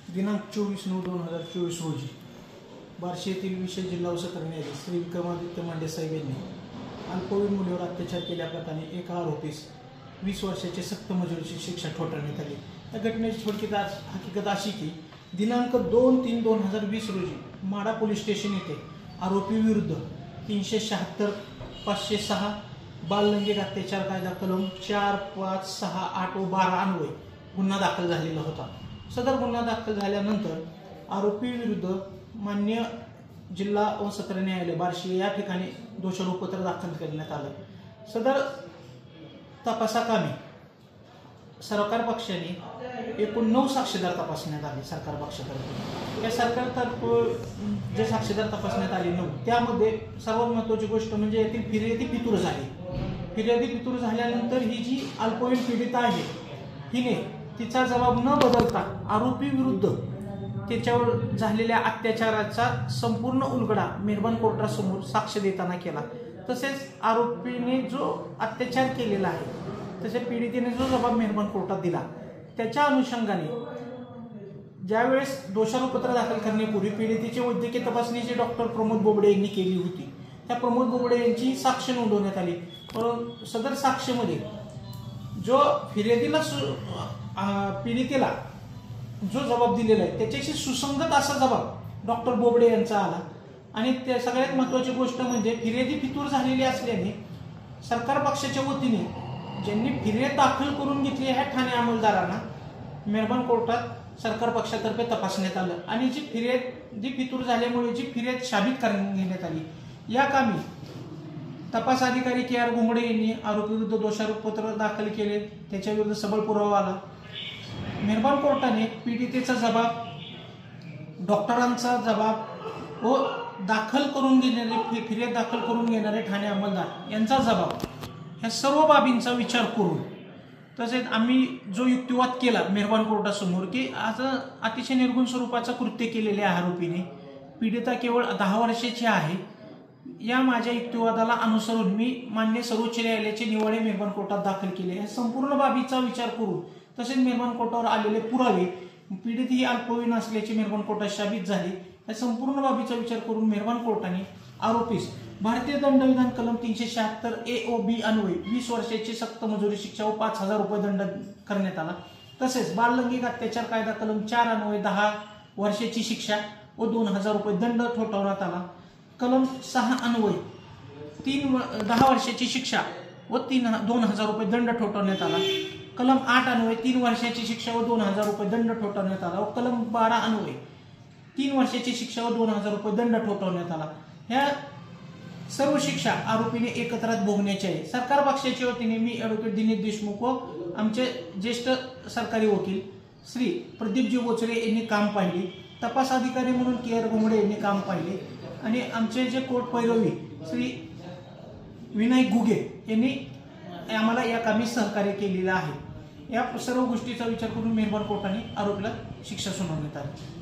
दिनांक 24/9/2024 रोजी बार्शी येथील विशेष जिल्हा व सत्र न्यायाधीश श्री विक्रमादित्य मांडे साहेब यांनी अल्पवयीन मुलीवर अत्याचार केल्याप्रकरणी एका आरोपीस 20 वर्षाची सक्त मजुरीची शिक्षा ठोठावण्यात आली। या घटनेची थोडक्यात हकीकत अशी की दिनांक 2/3/2020 रोजी माडा पोलीस स्टेशन येथे आरोपी विरुद्ध 376, 506 बाललैंगिक अत्याचार कायदा कलम 4, 5, 6, 8 व 12 अन्वये गुन्हा दाखल झालेला होता। सदर गुन्हा दाखल झाल्यानंतर आरोपी विरुद्ध मान्य जिल्हा व सत्र न्यायालय बार्शी या ठिकाणी दोषारोपपत्र दाखल करण्यात आलं। सदर तपासाकामी सरकार पक्षाने एकूण 9 साक्षीदार तपासण्यात आले। सरकार पक्षातर्फे या सरकारतर्फे जे साक्षीदार तपासण्यात आले 9 त्यामध्ये सर्वात महत्त्वाची गोष्ट म्हणजे येथील फिर्यादी फितूर झाली। फिर्यादी फितूर झाल्यानंतर ही जी अल्पवयीन पीडिता आहे हिने तिचा जबाब न बदलता आरोपी विरुद्ध त्याच्यावर झालेल्या अत्याचाराचा संपूर्ण उलगडा मेहरबान कोर्टासमोर साक्ष देताना केला। तसेच आरोपीने जो अत्याचार केलेला आहे तसे पीडितेने जो जबाब मेहरबान कोर्टात दिला त्याच्या अनुषंगाने ज्यावेळेस दोषारोपपत्र दाखल करण्यापूर्वी पीडितेची वैद्यकीय तपासणी जे डॉक्टर प्रमोद बोबडे यांनी केली होती त्या प्रमोद बोबडे यांची साक्ष नोंदवण्यात आली। परंतु सदर साक्षीमध्ये जो फिर्यादीला पीडितेला जो जबाब दिलेला आहे त्याच्याशी सुसंगत असा जबाब डॉक्टर बोबडे यांचा आला। आणि त्या सगळ्यात महत्त्वाची गोष्ट म्हणजे फिर्यादी फितूर झालेली असल्याने सरकार पक्षाच्या वतीने ज्यांनी फिर्याद दाखल करून घेतली ह्या ठाणे अंमलदारांना मेहरबान कोर्टात सरकार पक्षातर्फे तपासण्यात आलं आणि जी फिर्यादी फितूर झाल्यामुळे जी फिर्याद शाबित करण्यात आली या कामी तपास अधिकारी KR घोंगडे यांनी आरोपी विरुद्ध दोषारोपपत्र दाखल केले। त्याच्या विरुद्ध सबळ पुरावा आला। मेहरबान कोर्टाने पीडितेचा जबाब, डॉक्टरांचा जबाब व दाखल करून घेणारे फिर्याद दाखल करून घेणारे ठाणे अंमलदार यांचा जबाब ह्या सर्व बाबींचा विचार करून तसेच आम्ही जो युक्तिवाद केला मेहरबान कोर्टासमोर की आज अतिशय निर्गुण स्वरूपाचं कृत्य केलेले आरोपीने पीडिता केवळ 10 वर्षाची आहे या माझ्या युक्तिवादाला अनुसरून मी मान्य सर्वोच्च न्यायालयाचे निवाडे मेहरबान कोर्टात दाखल केले। या संपूर्ण बाबीचा विचार करून तसेच मेहरबान कोर्टावर आलेले पुरावे पीडित ही अल्पवयीन असल्याची मेहरबान कोर्टात साबित झाली। या संपूर्ण बाबीचा विचार करून मेहरबान कोर्टाने आरोपीस भारतीय दंडविधान कलम 376 A O B अन्वये 20 वर्षाची सक्त मजुरी शिक्षा व 5,000 रुपये दंड करण्यात आला। तसेच बाललैंगिक अत्याचार कायदा कलम 4 अन्वये 10 वर्षाची शिक्षा व 2,000 रुपये दंड ठोठावण्यात आला। कलम 6 अन्वये 10 वर्षाची शिक्षा व 2,000 रुपये दंड ठोठावण्यात आला। कलम 8 अन्वये 3 वर्षाची शिक्षा व 2,000 रुपये दंड ठोठावण्यात आला व कलम 12 अन्वये 3 वर्षाची शिक्षा व 2,000 रुपये दंड ठोठावण्यात आला। ह्या सर्व शिक्षा आरोपीने एकत्रात भोगण्याची आहे। सरकार पक्षाच्या वतीने मी ॲडव्होकेट दिनेश देशमुख व आमचे ज्येष्ठ सरकारी वकील श्री प्रदीपजी बोचरे यांनी काम पाहिले, तपास अधिकारी म्हणून KR घोंगडे यांनी काम पाहिले आणि आमचे जे कोर्ट पैरवी श्री विनायक गुगे यांनी आम्हाला या कामी सहकार्य केलेलं आहे। या सर्व गोष्टीचा विचार करून मेहरबान कोर्टाने आरोपीला शिक्षा सुनावण्यात आली।